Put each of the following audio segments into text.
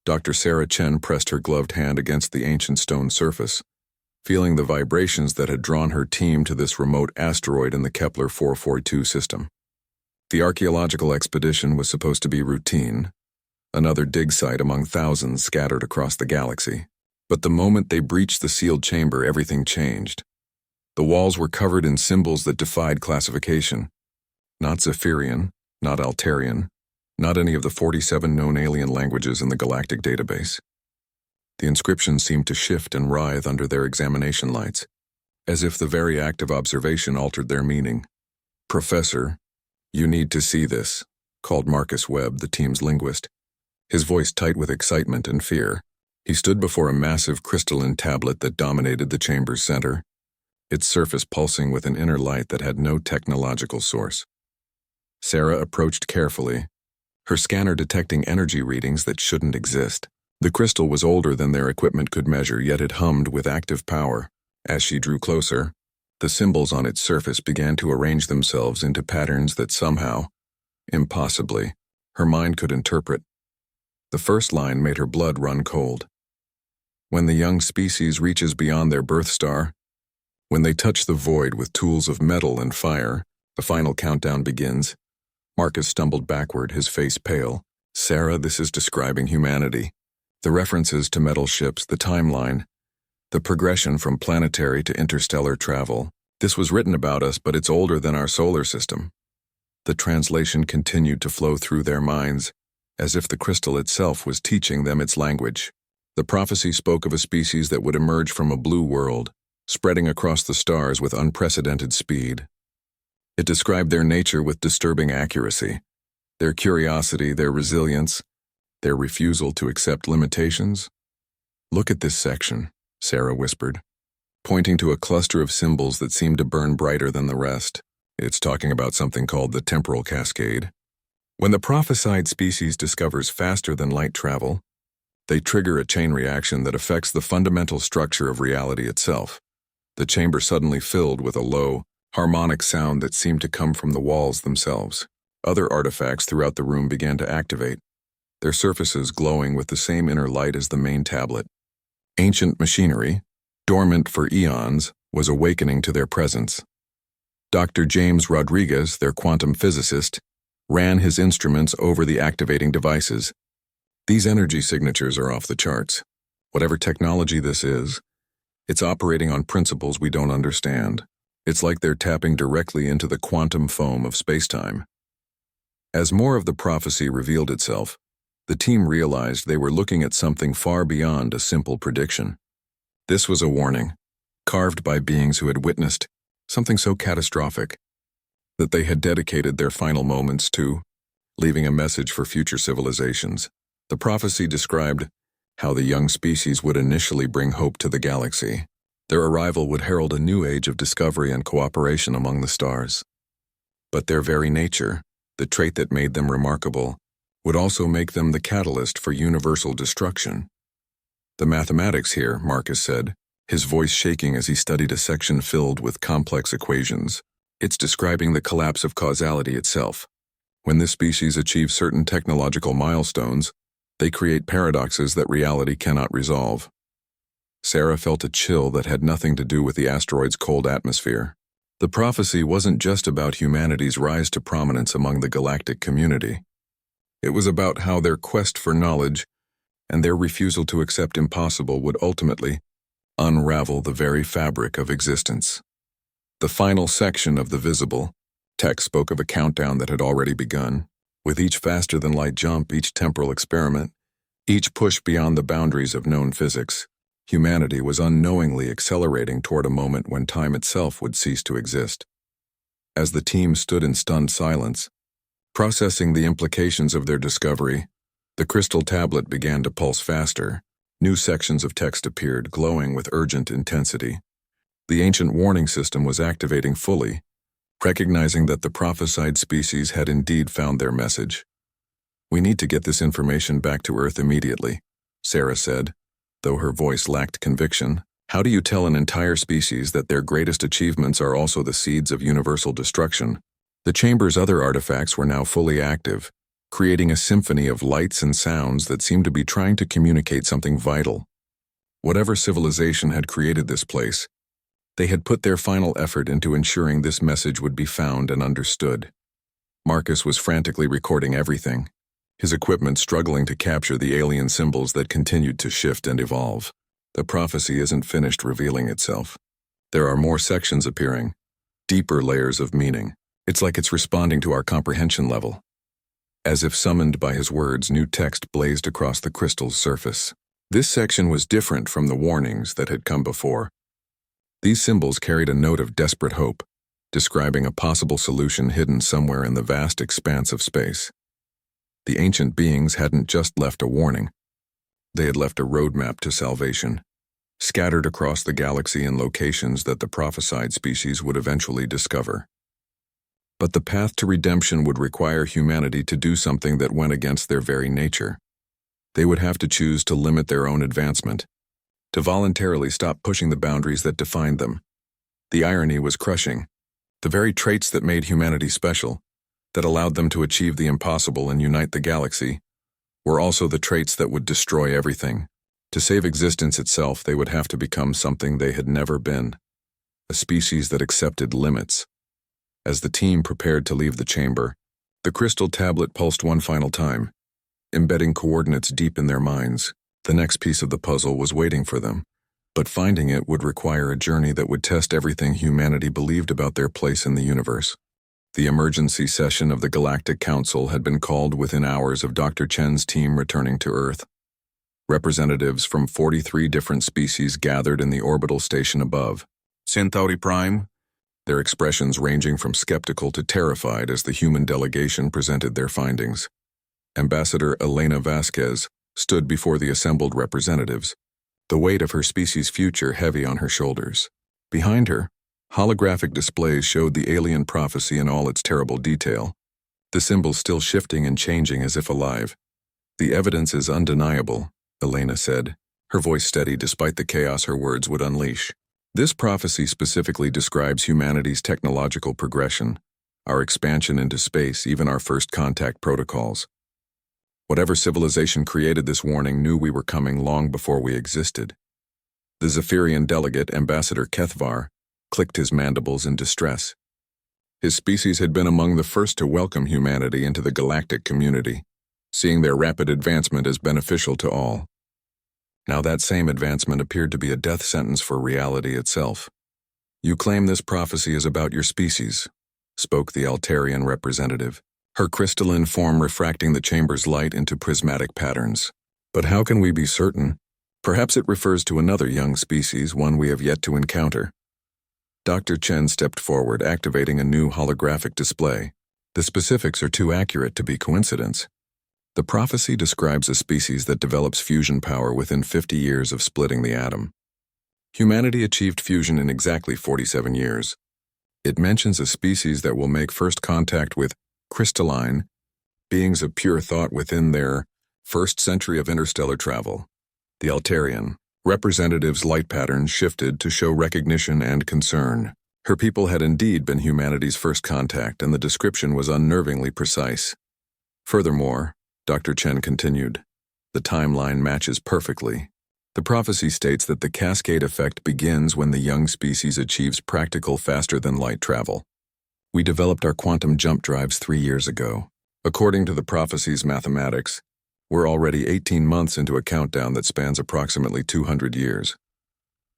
Dr. Sarah Chen pressed her gloved hand against the ancient stone surface, feeling the vibrations that had drawn her team to this remote asteroid in the Kepler 442 system. The archaeological expedition was supposed to be routine, another dig site among thousands scattered across the galaxy. But the moment they breached the sealed chamber, everything changed. The walls were covered in symbols that defied classification. Not Zephyrian, not Altarian, not any of the 47 known alien languages in the galactic database. The inscriptions seemed to shift and writhe under their examination lights, as if the very act of observation altered their meaning. "Professor, you need to see this," called Marcus Webb, the team's linguist, his voice tight with excitement and fear. He stood before a massive crystalline tablet that dominated the chamber's center, its surface pulsing with an inner light that had no technological source. Sarah approached carefully, her scanner detecting energy readings that shouldn't exist. The crystal was older than their equipment could measure, yet it hummed with active power. As she drew closer, the symbols on its surface began to arrange themselves into patterns that somehow, impossibly, her mind could interpret. The first line made her blood run cold. When the young species reaches beyond their birth star, when they touch the void with tools of metal and fire, the final countdown begins. Marcus stumbled backward, his face pale. "Sarah, this is describing humanity. The references to metal ships, the timeline, the progression from planetary to interstellar travel. This was written about us, but it's older than our solar system." The translation continued to flow through their minds, as if the crystal itself was teaching them its language. The prophecy spoke of a species that would emerge from a blue world, spreading across the stars with unprecedented speed. It described their nature with disturbing accuracy, their curiosity, their resilience, their refusal to accept limitations. "Look at this section," Sarah whispered, pointing to a cluster of symbols that seemed to burn brighter than the rest. "It's talking about something called the temporal cascade. When the prophesied species discovers faster than light travel, they trigger a chain reaction that affects the fundamental structure of reality itself." The chamber suddenly filled with a low, harmonic sound that seemed to come from the walls themselves. Other artifacts throughout the room began to activate, their surfaces glowing with the same inner light as the main tablet. Ancient machinery, dormant for eons, was awakening to their presence. Dr. James Rodriguez, their quantum physicist, ran his instruments over the activating devices. "These energy signatures are off the charts. Whatever technology this is, it's operating on principles we don't understand. It's like they're tapping directly into the quantum foam of spacetime." As more of the prophecy revealed itself, the team realized they were looking at something far beyond a simple prediction. This was a warning, carved by beings who had witnessed something so catastrophic that they had dedicated their final moments to, leaving a message for future civilizations. The prophecy described how the young species would initially bring hope to the galaxy. Their arrival would herald a new age of discovery and cooperation among the stars. But their very nature, the trait that made them remarkable, would also make them the catalyst for universal destruction. "The mathematics here," Marcus said, his voice shaking as he studied a section filled with complex equations. "It's describing the collapse of causality itself. When this species achieves certain technological milestones, they create paradoxes that reality cannot resolve." Sarah felt a chill that had nothing to do with the asteroid's cold atmosphere. The prophecy wasn't just about humanity's rise to prominence among the galactic community. It was about how their quest for knowledge and their refusal to accept impossible would ultimately unravel the very fabric of existence. The final section of the visible text spoke of a countdown that had already begun. With each faster-than-light jump, each temporal experiment, each push beyond the boundaries of known physics, humanity was unknowingly accelerating toward a moment when time itself would cease to exist. As the team stood in stunned silence, processing the implications of their discovery, the crystal tablet began to pulse faster. New sections of text appeared, glowing with urgent intensity. The ancient warning system was activating fully, recognizing that the prophesied species had indeed found their message. "We need to get this information back to Earth immediately," Sarah said, though her voice lacked conviction. "How do you tell an entire species that their greatest achievements are also the seeds of universal destruction?" The chamber's other artifacts were now fully active, creating a symphony of lights and sounds that seemed to be trying to communicate something vital. Whatever civilization had created this place, they had put their final effort into ensuring this message would be found and understood. Marcus was frantically recording everything, his equipment struggling to capture the alien symbols that continued to shift and evolve. The prophecy isn't finished revealing itself. There are more sections appearing, deeper layers of meaning. It's like it's responding to our comprehension level. As if summoned by his words, new text blazed across the crystal's surface. This section was different from the warnings that had come before. These symbols carried a note of desperate hope, describing a possible solution hidden somewhere in the vast expanse of space. The ancient beings hadn't just left a warning. They had left a roadmap to salvation, scattered across the galaxy in locations that the prophesied species would eventually discover. But the path to redemption would require humanity to do something that went against their very nature. They would have to choose to limit their own advancement, to voluntarily stop pushing the boundaries that defined them. The irony was crushing. The very traits that made humanity special, that allowed them to achieve the impossible and unite the galaxy, were also the traits that would destroy everything. To save existence itself, they would have to become something they had never been, a species that accepted limits. As the team prepared to leave the chamber, the crystal tablet pulsed one final time, embedding coordinates deep in their minds. The next piece of the puzzle was waiting for them, but finding it would require a journey that would test everything humanity believed about their place in the universe. The emergency session of the Galactic Council had been called within hours of Dr. Chen's team returning to Earth. Representatives from 43 different species gathered in the orbital station above. Centauri Prime, their expressions ranging from skeptical to terrified as the human delegation presented their findings. Ambassador Elena Vasquez stood before the assembled representatives, the weight of her species' future heavy on her shoulders. Behind her, holographic displays showed the alien prophecy in all its terrible detail, the symbols still shifting and changing as if alive. "The evidence is undeniable," Elena said, her voice steady despite the chaos her words would unleash. "This prophecy specifically describes humanity's technological progression, our expansion into space, even our first contact protocols. Whatever civilization created this warning knew we were coming long before we existed." The Zephyrian delegate, Ambassador Kethvar, clicked his mandibles in distress. His species had been among the first to welcome humanity into the galactic community, seeing their rapid advancement as beneficial to all. Now that same advancement appeared to be a death sentence for reality itself. "You claim this prophecy is about your species," spoke the Altarian representative, her crystalline form refracting the chamber's light into prismatic patterns. "But how can we be certain? Perhaps it refers to another young species, one we have yet to encounter." Dr. Chen stepped forward, activating a new holographic display. "The specifics are too accurate to be coincidence. The prophecy describes a species that develops fusion power within 50 years of splitting the atom. Humanity achieved fusion in exactly 47 years. It mentions a species that will make first contact with crystalline beings of pure thought within their first century of interstellar travel." The Altarian representative's light patterns shifted to show recognition and concern. Her people had indeed been humanity's first contact, and the description was unnervingly precise. Furthermore, Dr. Chen continued, the timeline matches perfectly. The prophecy states that the cascade effect begins when the young species achieves practical faster-than-light travel. We developed our quantum jump drives 3 years ago. According to the prophecy's mathematics, we're already 18 months into a countdown that spans approximately 200 years.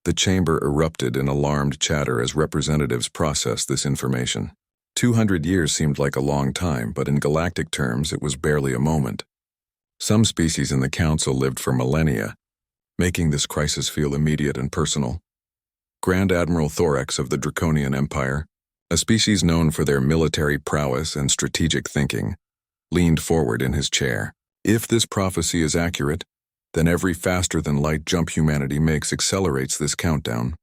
The chamber erupted in alarmed chatter as representatives processed this information. 200 years seemed like a long time, but in galactic terms it was barely a moment. Some species in the Council lived for millennia, making this crisis feel immediate and personal. Grand Admiral Thorax of the Draconian Empire, a species known for their military prowess and strategic thinking, leaned forward in his chair. "If this prophecy is accurate, then every faster-than-light jump humanity makes accelerates this countdown.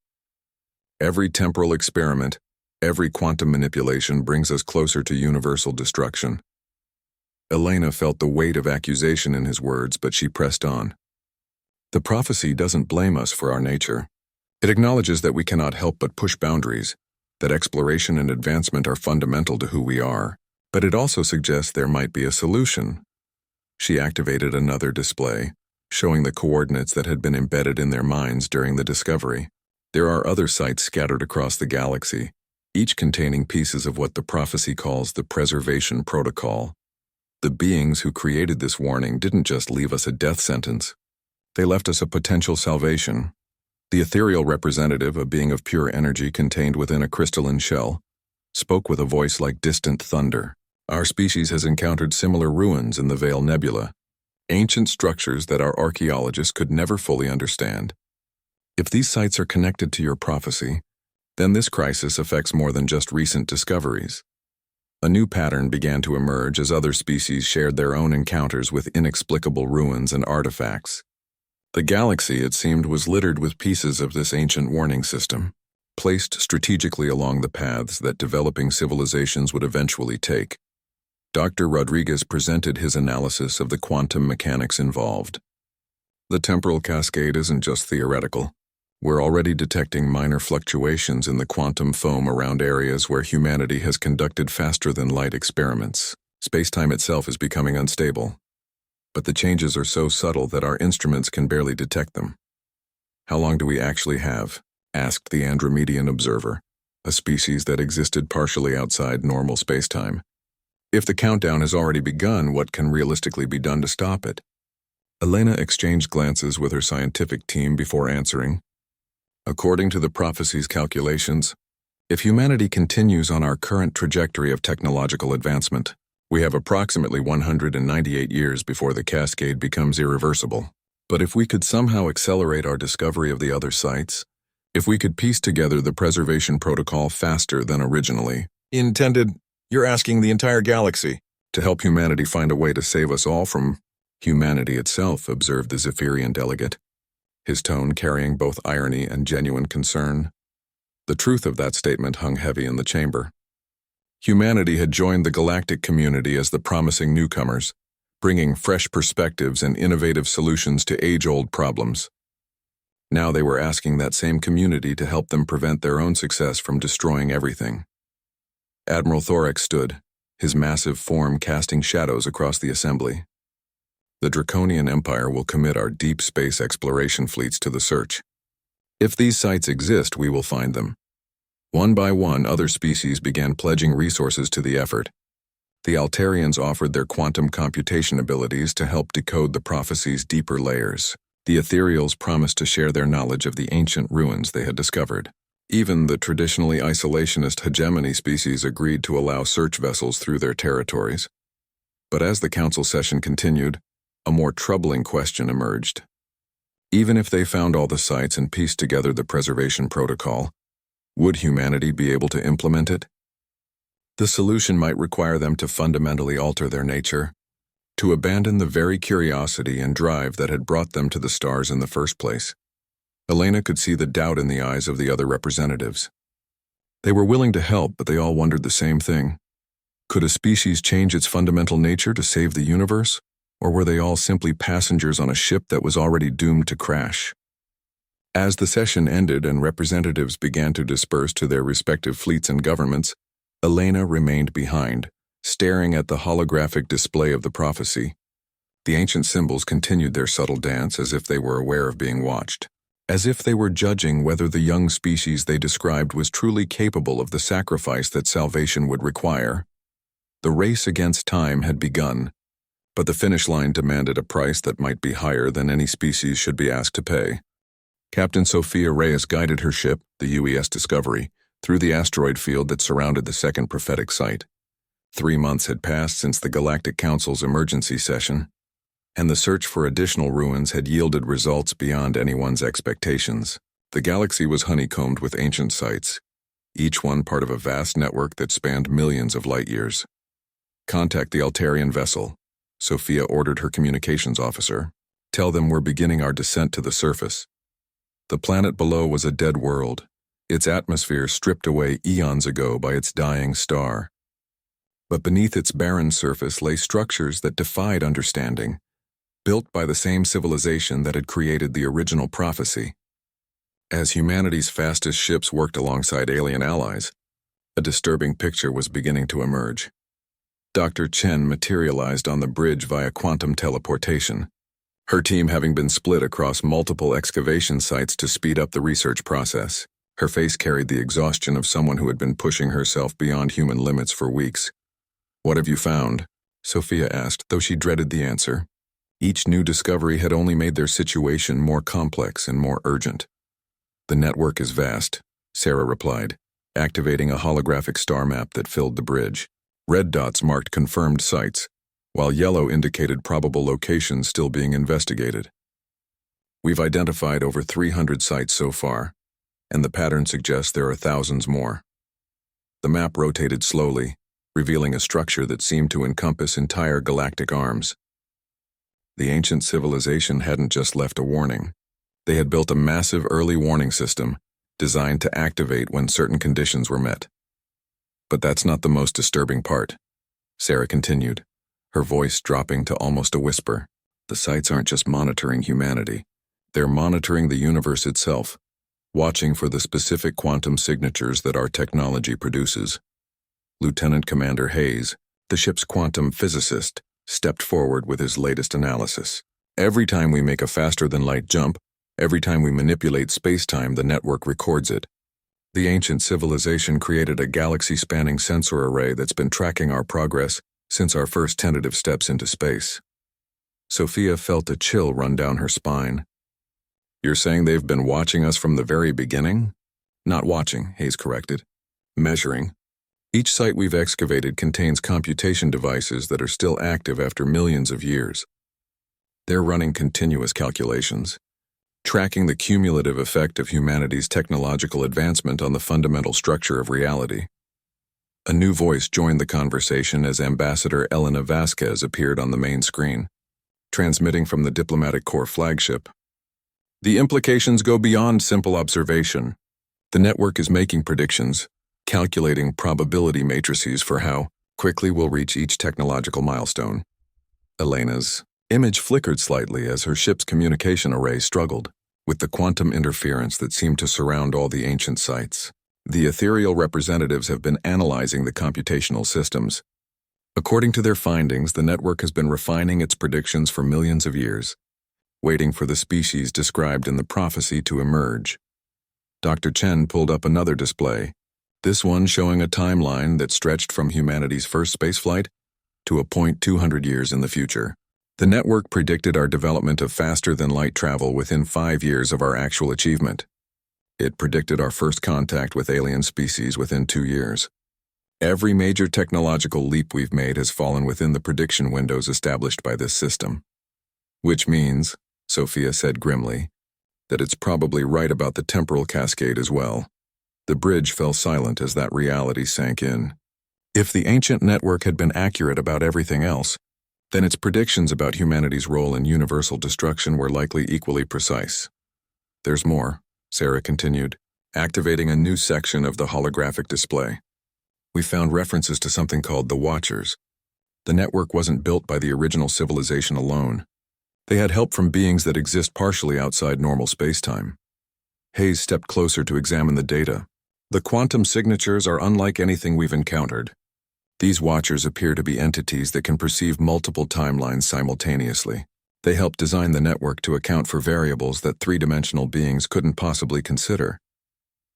Every temporal experiment, every quantum manipulation brings us closer to universal destruction." Elena felt the weight of accusation in his words, but she pressed on. "The prophecy doesn't blame us for our nature. It acknowledges that we cannot help but push boundaries, that exploration and advancement are fundamental to who we are. But it also suggests there might be a solution, She activated another display, showing the coordinates that had been embedded in their minds during the discovery. There are other sites scattered across the galaxy, each containing pieces of what the prophecy calls the preservation protocol. The beings who created this warning didn't just leave us a death sentence. They left us a potential salvation. The ethereal representative, a being of pure energy contained within a crystalline shell, spoke with a voice like distant thunder. Our species has encountered similar ruins in the Veil Nebula, ancient structures that our archaeologists could never fully understand. If these sites are connected to your prophecy, then this crisis affects more than just recent discoveries. A new pattern began to emerge as other species shared their own encounters with inexplicable ruins and artifacts. The galaxy, it seemed, was littered with pieces of this ancient warning system, placed strategically along the paths that developing civilizations would eventually take. Dr. Rodriguez presented his analysis of the quantum mechanics involved. The temporal cascade isn't just theoretical. We're already detecting minor fluctuations in the quantum foam around areas where humanity has conducted faster-than-light experiments. Space-time itself is becoming unstable, but the changes are so subtle that our instruments can barely detect them. "How long do we actually have?" asked the Andromedian observer, a species that existed partially outside normal space-time. "If the countdown has already begun, what can realistically be done to stop it?" Elena exchanged glances with her scientific team before answering. "According to the prophecy's calculations, if humanity continues on our current trajectory of technological advancement, we have approximately 198 years before the cascade becomes irreversible. But if we could somehow accelerate our discovery of the other sites, if we could piece together the preservation protocol faster than originally intended, you're asking the entire galaxy to help humanity find a way to save us all from humanity itself," observed the Zephyrian delegate, his tone carrying both irony and genuine concern. The truth of that statement hung heavy in the chamber. Humanity had joined the galactic community as the promising newcomers, bringing fresh perspectives and innovative solutions to age-old problems. Now they were asking that same community to help them prevent their own success from destroying everything. Admiral Thorax stood, his massive form casting shadows across the assembly. "The Draconian Empire will commit our deep space exploration fleets to the search. If these sites exist, we will find them." One by one, other species began pledging resources to the effort. The Altarians offered their quantum computation abilities to help decode the prophecy's deeper layers. The Ethereals promised to share their knowledge of the ancient ruins they had discovered. Even the traditionally isolationist hegemony species agreed to allow search vessels through their territories. But as the council session continued, a more troubling question emerged. Even if they found all the sites and pieced together the preservation protocol, would humanity be able to implement it? The solution might require them to fundamentally alter their nature, to abandon the very curiosity and drive that had brought them to the stars in the first place. Elena could see the doubt in the eyes of the other representatives. They were willing to help, but they all wondered the same thing. Could a species change its fundamental nature to save the universe, or were they all simply passengers on a ship that was already doomed to crash? As the session ended and representatives began to disperse to their respective fleets and governments, Elena remained behind, staring at the holographic display of the prophecy. The ancient symbols continued their subtle dance as if they were aware of being watched, as if they were judging whether the young species they described was truly capable of the sacrifice that salvation would require. The race against time had begun, but the finish line demanded a price that might be higher than any species should be asked to pay. Captain Sophia Reyes guided her ship, the UES Discovery, through the asteroid field that surrounded the second prophetic site. 3 months had passed since the Galactic Council's emergency session, and the search for additional ruins had yielded results beyond anyone's expectations. The galaxy was honeycombed with ancient sites, each one part of a vast network that spanned millions of light-years. "Contact the Altarian vessel," Sophia ordered her communications officer. "Tell them we're beginning our descent to the surface." The planet below was a dead world, its atmosphere stripped away eons ago by its dying star. But beneath its barren surface lay structures that defied understanding, built by the same civilization that had created the original prophecy. As humanity's fastest ships worked alongside alien allies, a disturbing picture was beginning to emerge. Dr. Chen materialized on the bridge via quantum teleportation, her team having been split across multiple excavation sites to speed up the research process. Her face carried the exhaustion of someone who had been pushing herself beyond human limits for weeks. "What have you found?" Sophia asked, though she dreaded the answer. Each new discovery had only made their situation more complex and more urgent. "The network is vast," Sarah replied, activating a holographic star map that filled the bridge. Red dots marked confirmed sites, while yellow indicated probable locations still being investigated. "We've identified over 300 sites so far, and the pattern suggests there are thousands more." The map rotated slowly, revealing a structure that seemed to encompass entire galactic arms. The ancient civilization hadn't just left a warning. They had built a massive early warning system designed to activate when certain conditions were met. "But that's not the most disturbing part," Sarah continued, her voice dropping to almost a whisper. "The sites aren't just monitoring humanity. They're monitoring the universe itself, watching for the specific quantum signatures that our technology produces." Lieutenant Commander Hayes, the ship's quantum physicist, stepped forward with his latest analysis. "Every time we make a faster-than-light jump, every time we manipulate space-time, the network records it. The ancient civilization created a galaxy-spanning sensor array that's been tracking our progress since our first tentative steps into space." Sophia felt a chill run down her spine. "You're saying they've been watching us from the very beginning?" "Not watching," Hayes corrected. "Measuring. Each site we've excavated contains computation devices that are still active after millions of years. They're running continuous calculations, tracking the cumulative effect of humanity's technological advancement on the fundamental structure of reality." A new voice joined the conversation as Ambassador Elena Vasquez appeared on the main screen, transmitting from the Diplomatic Corps flagship. "The implications go beyond simple observation. The network is making predictions, calculating probability matrices for how quickly we'll reach each technological milestone." Elena's image flickered slightly as her ship's communication array struggled with the quantum interference that seemed to surround all the ancient sites. The ethereal representatives have been analyzing the computational systems. According to their findings, the network has been refining its predictions for millions of years, waiting for the species described in the prophecy to emerge. Dr. Chen pulled up another display, this one showing a timeline that stretched from humanity's first spaceflight to a point 200 years in the future. "The network predicted our development of faster-than-light travel within 5 years of our actual achievement. It predicted our first contact with alien species within 2 years. Every major technological leap we've made has fallen within the prediction windows established by this system." "Which means," Sophia said grimly, "that it's probably right about the temporal cascade as well." The bridge fell silent as that reality sank in. If the ancient network had been accurate about everything else, then its predictions about humanity's role in universal destruction were likely equally precise. "There's more," Sarah continued, activating a new section of the holographic display. "We found references to something called the Watchers. The network wasn't built by the original civilization alone. They had help from beings that exist partially outside normal spacetime." Hayes stepped closer to examine the data. "The quantum signatures are unlike anything we've encountered. These Watchers appear to be entities that can perceive multiple timelines simultaneously. They help design the network to account for variables that three-dimensional beings couldn't possibly consider."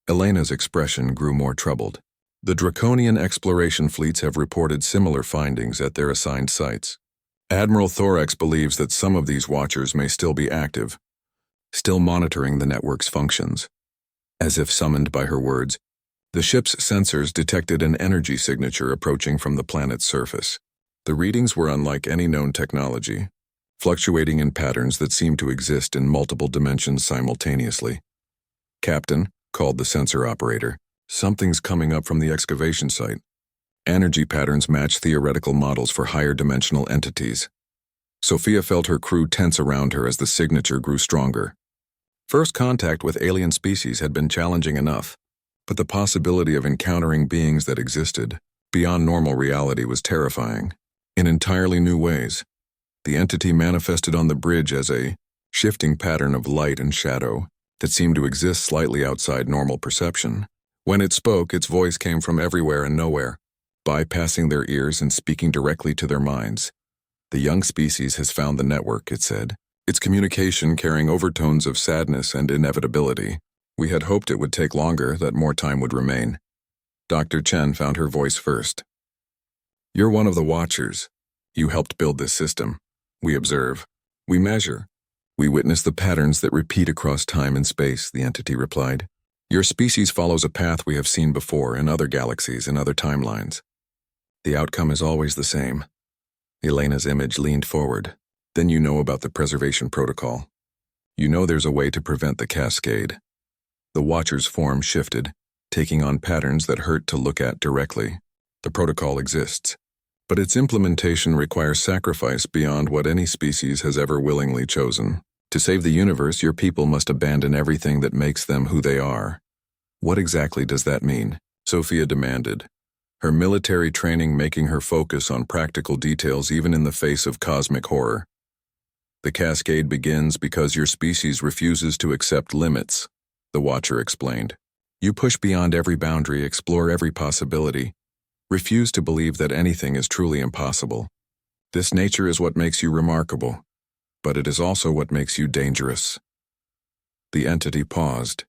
Elena's expression grew more troubled. "The Draconian exploration fleets have reported similar findings at their assigned sites. Admiral Thorax believes that some of these Watchers may still be active, still monitoring the network's functions." As if summoned by her words, the ship's sensors detected an energy signature approaching from the planet's surface. The readings were unlike any known technology, fluctuating in patterns that seemed to exist in multiple dimensions simultaneously. "Captain," called the sensor operator, "something's coming up from the excavation site. Energy patterns match theoretical models for higher dimensional entities." Sophia felt her crew tense around her as the signature grew stronger. First contact with alien species had been challenging enough, but the possibility of encountering beings that existed beyond normal reality was terrifying. In entirely new ways, the entity manifested on the bridge as a shifting pattern of light and shadow that seemed to exist slightly outside normal perception. When it spoke, its voice came from everywhere and nowhere, bypassing their ears and speaking directly to their minds. The young species has found the network, it said, its communication carrying overtones of sadness and inevitability. We had hoped it would take longer, that more time would remain. Dr. Chen found her voice first. You're one of the Watchers. You helped build this system. We observe. We measure. We witness the patterns that repeat across time and space, the entity replied. Your species follows a path we have seen before in other galaxies and other timelines. The outcome is always the same. Elena's image leaned forward. Then you know about the preservation protocol. You know there's a way to prevent the cascade. The Watcher's form shifted, taking on patterns that hurt to look at directly. The protocol exists, but its implementation requires sacrifice beyond what any species has ever willingly chosen. To save the universe, your people must abandon everything that makes them who they are. What exactly does that mean? Sophia demanded, her military training making her focus on practical details even in the face of cosmic horror. The cascade begins because your species refuses to accept limits, the Watcher explained. You push beyond every boundary, explore every possibility, refuse to believe that anything is truly impossible. This nature is what makes you remarkable, but it is also what makes you dangerous. The entity paused,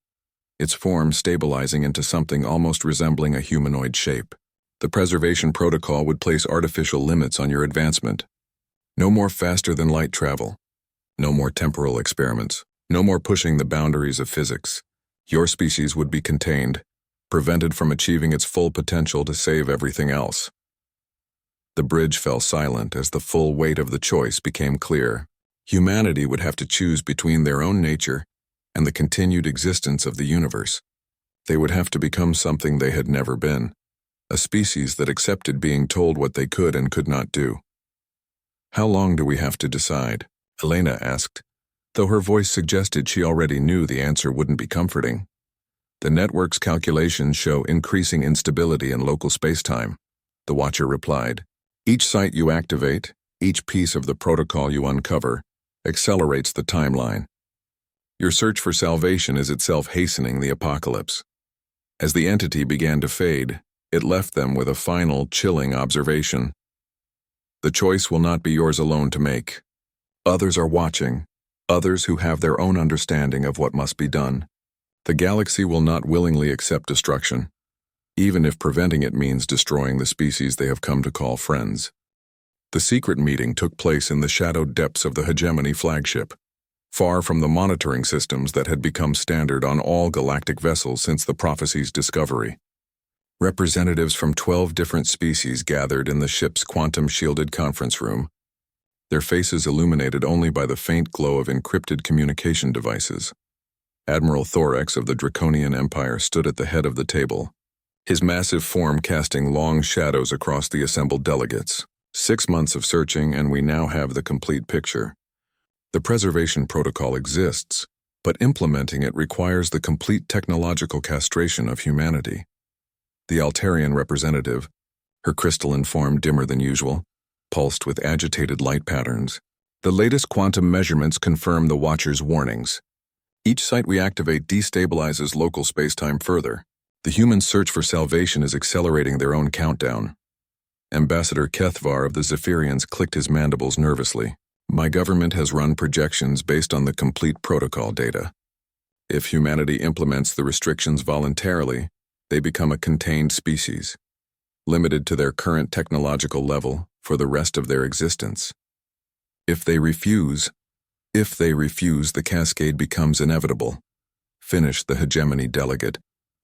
its form stabilizing into something almost resembling a humanoid shape. The preservation protocol would place artificial limits on your advancement. No more faster-than-light travel. No more temporal experiments. No more pushing the boundaries of physics. Your species would be contained, prevented from achieving its full potential to save everything else. The bridge fell silent as the full weight of the choice became clear. Humanity would have to choose between their own nature and the continued existence of the universe. They would have to become something they had never been, a species that accepted being told what they could and could not do. How long do we have to decide? Elena asked, though her voice suggested she already knew the answer wouldn't be comforting. The network's calculations show increasing instability in local spacetime, the Watcher replied. Each site you activate, each piece of the protocol you uncover, accelerates the timeline. Your search for salvation is itself hastening the apocalypse. As the entity began to fade, it left them with a final, chilling observation. The choice will not be yours alone to make. Others are watching, others who have their own understanding of what must be done. The galaxy will not willingly accept destruction, even if preventing it means destroying the species they have come to call friends. The secret meeting took place in the shadowed depths of the Hegemony flagship, far from the monitoring systems that had become standard on all galactic vessels since the prophecy's discovery. Representatives from 12 different species gathered in the ship's quantum-shielded conference room, their faces illuminated only by the faint glow of encrypted communication devices. Admiral Thorax of the Draconian Empire stood at the head of the table, his massive form casting long shadows across the assembled delegates. 6 months of searching, and we now have the complete picture. The preservation protocol exists, but implementing it requires the complete technological castration of humanity. The Altarian representative, her crystalline form dimmer than usual, pulsed with agitated light patterns. The latest quantum measurements confirm the Watcher's warnings. Each site we activate destabilizes local spacetime further. The human search for salvation is accelerating their own countdown. Ambassador Kethvar of the Zephyrians clicked his mandibles nervously. My government has run projections based on the complete protocol data. If humanity implements the restrictions voluntarily, they become a contained species, limited to their current technological level for the rest of their existence. If they refuse, the cascade becomes inevitable. Finished the Hegemony delegate,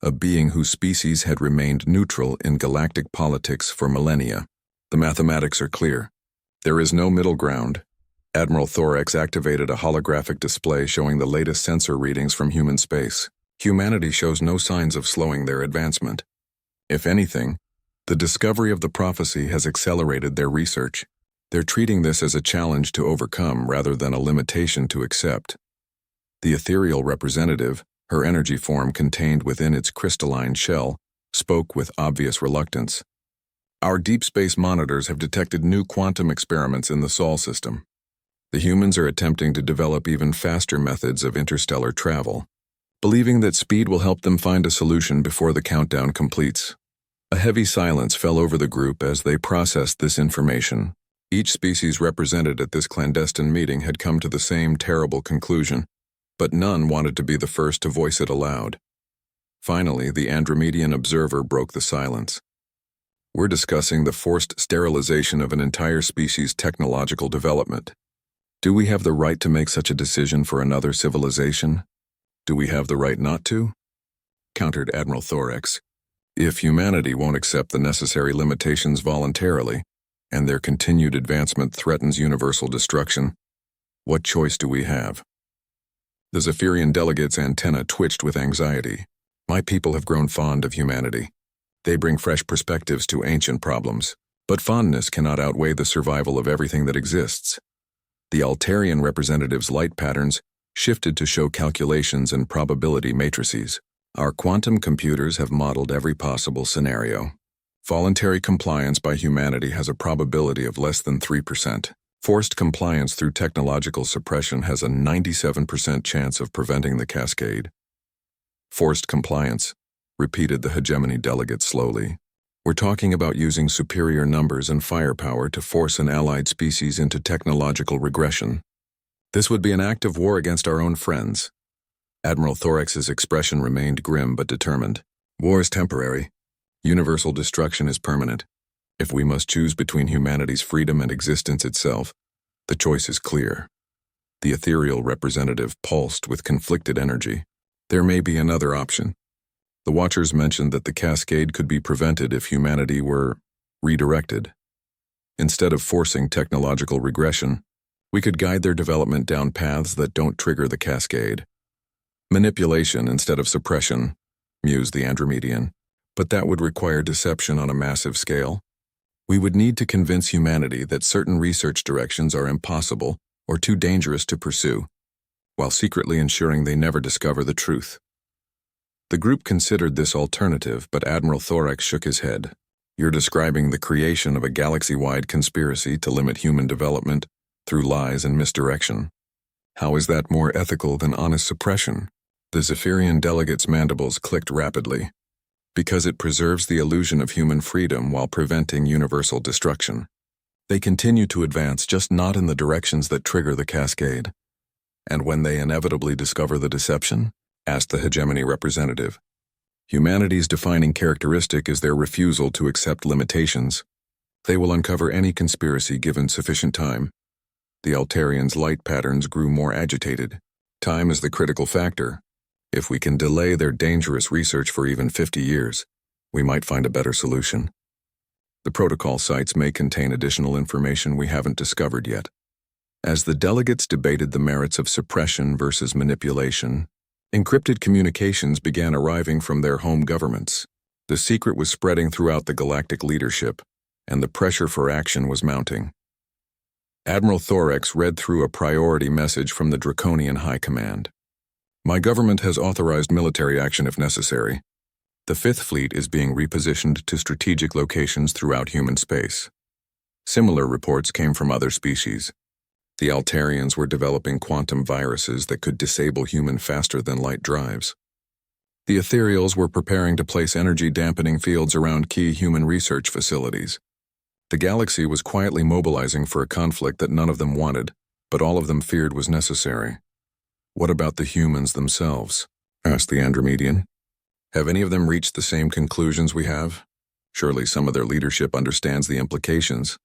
a being whose species had remained neutral in galactic politics for millennia. The mathematics are clear. There is no middle ground. Admiral Thorax activated a holographic display showing the latest sensor readings from human space. Humanity shows no signs of slowing their advancement. If anything, the discovery of the prophecy has accelerated their research. They're treating this as a challenge to overcome rather than a limitation to accept. The ethereal representative, her energy form contained within its crystalline shell, spoke with obvious reluctance. Our deep space monitors have detected new quantum experiments in the Sol system. The humans are attempting to develop even faster methods of interstellar travel, believing that speed will help them find a solution before the countdown completes. A heavy silence fell over the group as they processed this information. Each species represented at this clandestine meeting had come to the same terrible conclusion, but none wanted to be the first to voice it aloud. Finally, the Andromedian observer broke the silence. We're discussing the forced sterilization of an entire species' technological development. Do we have the right to make such a decision for another civilization? Do we have the right not to? Countered Admiral Thorax. If humanity won't accept the necessary limitations voluntarily, and their continued advancement threatens universal destruction, what choice do we have? The Zephyrian delegate's antenna twitched with anxiety. My people have grown fond of humanity. They bring fresh perspectives to ancient problems, but fondness cannot outweigh the survival of everything that exists. The Altarian representative's light patterns shifted to show calculations and probability matrices. Our quantum computers have modeled every possible scenario. Voluntary compliance by humanity has a probability of less than 3%. Forced compliance through technological suppression has a 97% chance of preventing the cascade. Forced compliance, repeated the hegemony delegate slowly. We're talking about using superior numbers and firepower to force an allied species into technological regression. This would be an act of war against our own friends. Admiral Thorax's expression remained grim but determined. War is temporary. Universal destruction is permanent. If we must choose between humanity's freedom and existence itself, the choice is clear. The ethereal representative pulsed with conflicted energy. There may be another option. The Watchers mentioned that the cascade could be prevented if humanity were redirected. Instead of forcing technological regression, we could guide their development down paths that don't trigger the cascade. Manipulation instead of suppression, mused the Andromedian, but that would require deception on a massive scale. We would need to convince humanity that certain research directions are impossible or too dangerous to pursue, while secretly ensuring they never discover the truth. The group considered this alternative, but Admiral Thorax shook his head. You're describing the creation of a galaxy-wide conspiracy to limit human development through lies and misdirection. How is that more ethical than honest suppression? The Zephyrian delegate's mandibles clicked rapidly. Because it preserves the illusion of human freedom while preventing universal destruction. They continue to advance, just not in the directions that trigger the cascade. And when they inevitably discover the deception? Asked the hegemony representative. Humanity's defining characteristic is their refusal to accept limitations. They will uncover any conspiracy given sufficient time. The Altarians' light patterns grew more agitated. Time is the critical factor. If we can delay their dangerous research for even 50 years, we might find a better solution. The protocol sites may contain additional information we haven't discovered yet. As the delegates debated the merits of suppression versus manipulation, encrypted communications began arriving from their home governments. The secret was spreading throughout the galactic leadership, and the pressure for action was mounting. Admiral Thorax read through a priority message from the Draconian High Command. My government has authorized military action if necessary. The Fifth Fleet is being repositioned to strategic locations throughout human space. Similar reports came from other species. The Altarians were developing quantum viruses that could disable human faster than light drives. The Ethereals were preparing to place energy-dampening fields around key human research facilities. The galaxy was quietly mobilizing for a conflict that none of them wanted, but all of them feared was necessary. What about the humans themselves? Asked the Andromedian. Have any of them reached the same conclusions we have? Surely some of their leadership understands the implications.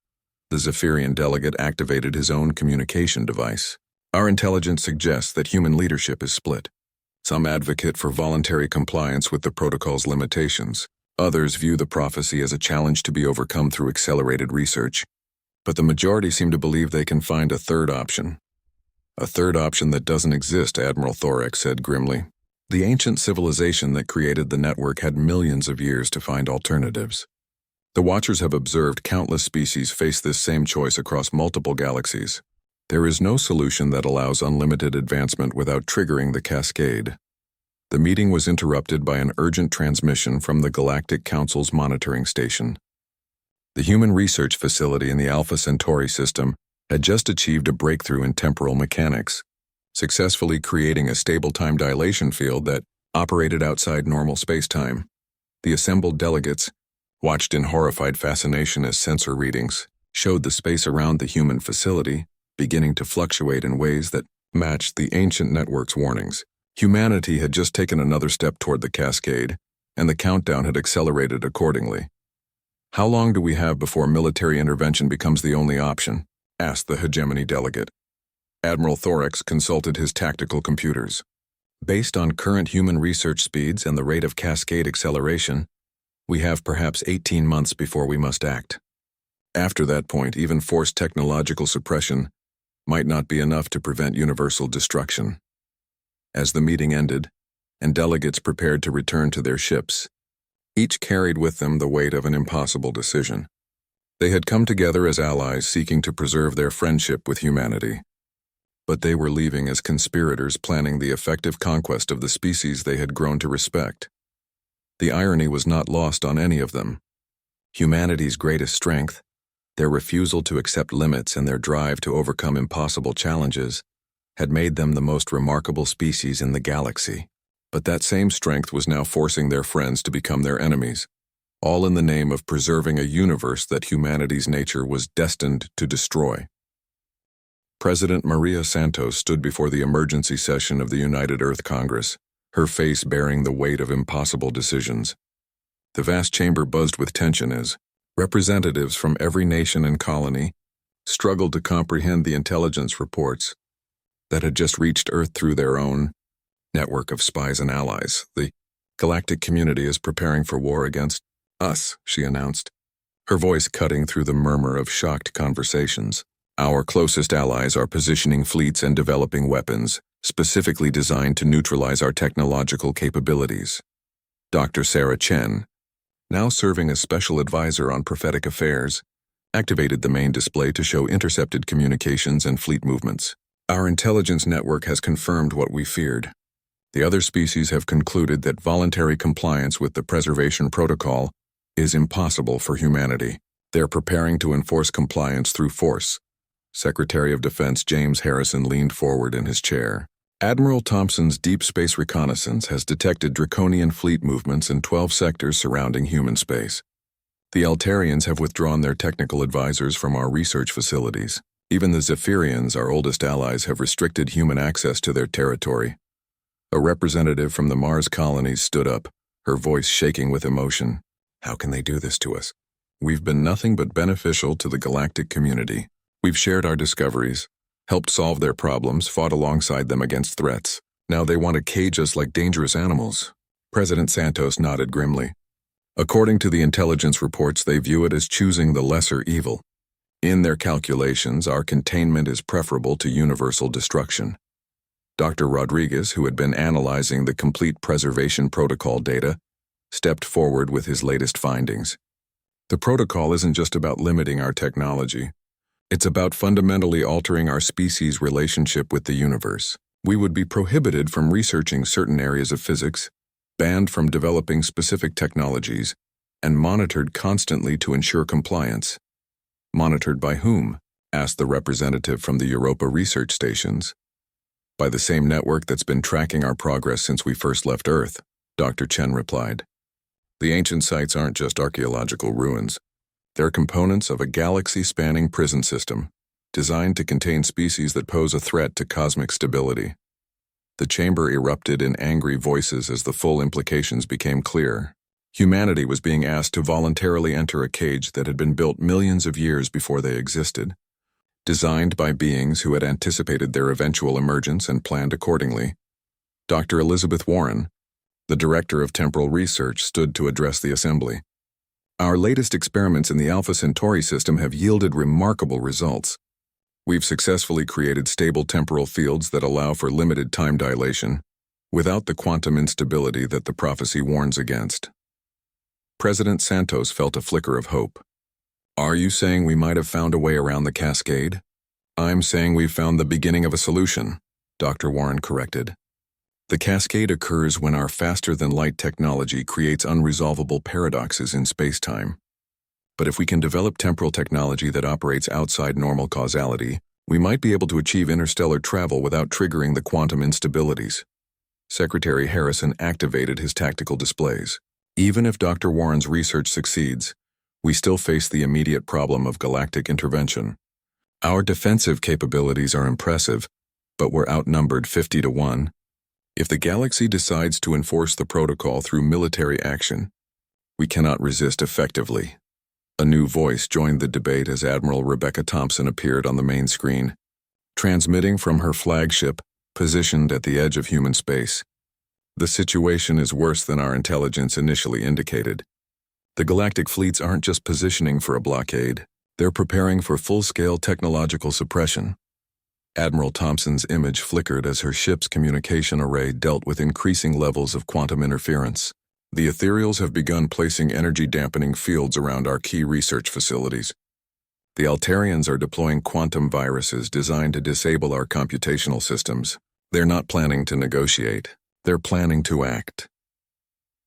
The Zephyrian delegate activated his own communication device. Our intelligence suggests that human leadership is split. Some advocate for voluntary compliance with the protocol's limitations. Others view the prophecy as a challenge to be overcome through accelerated research. But the majority seem to believe they can find a third option. A third option that doesn't exist, Admiral Thorax said grimly. The ancient civilization that created the network had millions of years to find alternatives. The Watchers have observed countless species face this same choice across multiple galaxies. There is no solution that allows unlimited advancement without triggering the cascade. The meeting was interrupted by an urgent transmission from the Galactic Council's monitoring station. The human research facility in the Alpha Centauri system had just achieved a breakthrough in temporal mechanics, successfully creating a stable time dilation field that operated outside normal spacetime. The assembled delegates, watched in horrified fascination as sensor readings showed the space around the human facility beginning to fluctuate in ways that matched the ancient network's warnings. Humanity had just taken another step toward the cascade, and the countdown had accelerated accordingly. "How long do we have before military intervention becomes the only option?" asked the hegemony delegate. Admiral Thorax consulted his tactical computers. "Based on current human research speeds and the rate of cascade acceleration, we have perhaps 18 months before we must act. After that point, even forced technological suppression might not be enough to prevent universal destruction." As the meeting ended, and delegates prepared to return to their ships, each carried with them the weight of an impossible decision. They had come together as allies seeking to preserve their friendship with humanity. But they were leaving as conspirators planning the effective conquest of the species they had grown to respect. The irony was not lost on any of them. Humanity's greatest strength, their refusal to accept limits and their drive to overcome impossible challenges, had made them the most remarkable species in the galaxy. But that same strength was now forcing their friends to become their enemies, all in the name of preserving a universe that humanity's nature was destined to destroy. President Maria Santos stood before the emergency session of the United Earth Congress, her face bearing the weight of impossible decisions. The vast chamber buzzed with tension as representatives from every nation and colony struggled to comprehend the intelligence reports that had just reached Earth through their own network of spies and allies. "The galactic community is preparing for war against us," she announced, her voice cutting through the murmur of shocked conversations. "Our closest allies are positioning fleets and developing weapons, specifically designed to neutralize our technological capabilities." Dr. Sarah Chen, now serving as special advisor on prophetic affairs, activated the main display to show intercepted communications and fleet movements. "Our intelligence network has confirmed what we feared. The other species have concluded that voluntary compliance with the preservation protocol is impossible for humanity. They're preparing to enforce compliance through force." Secretary of Defense James Harrison leaned forward in his chair. "Admiral Thompson's Deep Space Reconnaissance has detected draconian fleet movements in 12 sectors surrounding human space. The Altarians have withdrawn their technical advisors from our research facilities. Even the Zephyrians, our oldest allies, have restricted human access to their territory." A representative from the Mars colonies stood up, her voice shaking with emotion. "How can they do this to us? We've been nothing but beneficial to the galactic community. We've shared our discoveries, helped solve their problems, fought alongside them against threats. Now they want to cage us like dangerous animals." President Santos nodded grimly. "According to the intelligence reports, they view it as choosing the lesser evil. In their calculations, our containment is preferable to universal destruction." Dr. Rodriguez, who had been analyzing the complete preservation protocol data, stepped forward with his latest findings. "The protocol isn't just about limiting our technology. It's about fundamentally altering our species' relationship with the universe. We would be prohibited from researching certain areas of physics, banned from developing specific technologies, and monitored constantly to ensure compliance." "Monitored by whom?" asked the representative from the Europa research stations. "By the same network that's been tracking our progress since we first left Earth," Dr. Chen replied. "The ancient sites aren't just archaeological ruins. They're components of a galaxy-spanning prison system, designed to contain species that pose a threat to cosmic stability." The chamber erupted in angry voices as the full implications became clear. Humanity was being asked to voluntarily enter a cage that had been built millions of years before they existed, designed by beings who had anticipated their eventual emergence and planned accordingly. Dr. Elizabeth Warren, the director of temporal research, stood to address the assembly. "Our latest experiments in the Alpha Centauri system have yielded remarkable results. We've successfully created stable temporal fields that allow for limited time dilation, without the quantum instability that the prophecy warns against." President Santos felt a flicker of hope. "Are you saying we might have found a way around the cascade?" "I'm saying we've found the beginning of a solution," Dr. Warren corrected. "The cascade occurs when our faster-than-light technology creates unresolvable paradoxes in space-time. But if we can develop temporal technology that operates outside normal causality, we might be able to achieve interstellar travel without triggering the quantum instabilities." Secretary Harrison activated his tactical displays. Even if Dr. Warren's research succeeds, we still face the immediate problem of galactic intervention. Our defensive capabilities are impressive, but we're outnumbered 50 to 1. If the galaxy decides to enforce the protocol through military action, we cannot resist effectively. A new voice joined the debate as Admiral Rebecca Thompson appeared on the main screen, transmitting from her flagship, positioned at the edge of human space. The situation is worse than our intelligence initially indicated. The galactic fleets aren't just positioning for a blockade, they're preparing for full-scale technological suppression. Admiral Thompson's image flickered as her ship's communication array dealt with increasing levels of quantum interference. The ethereals have begun placing energy-dampening fields around our key research facilities. The Altarians are deploying quantum viruses designed to disable our computational systems. They're not planning to negotiate. They're planning to act.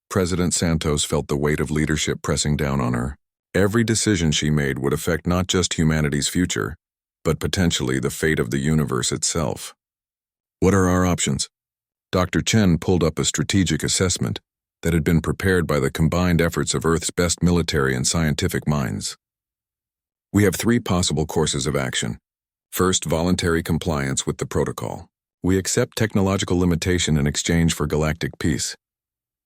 President Santos felt the weight of leadership pressing down on her. Every decision she made would affect not just humanity's future, but potentially the fate of the universe itself. What are our options? Dr. Chen pulled up a strategic assessment that had been prepared by the combined efforts of Earth's best military and scientific minds. We have 3 possible courses of action. First, voluntary compliance with the protocol. We accept technological limitation in exchange for galactic peace,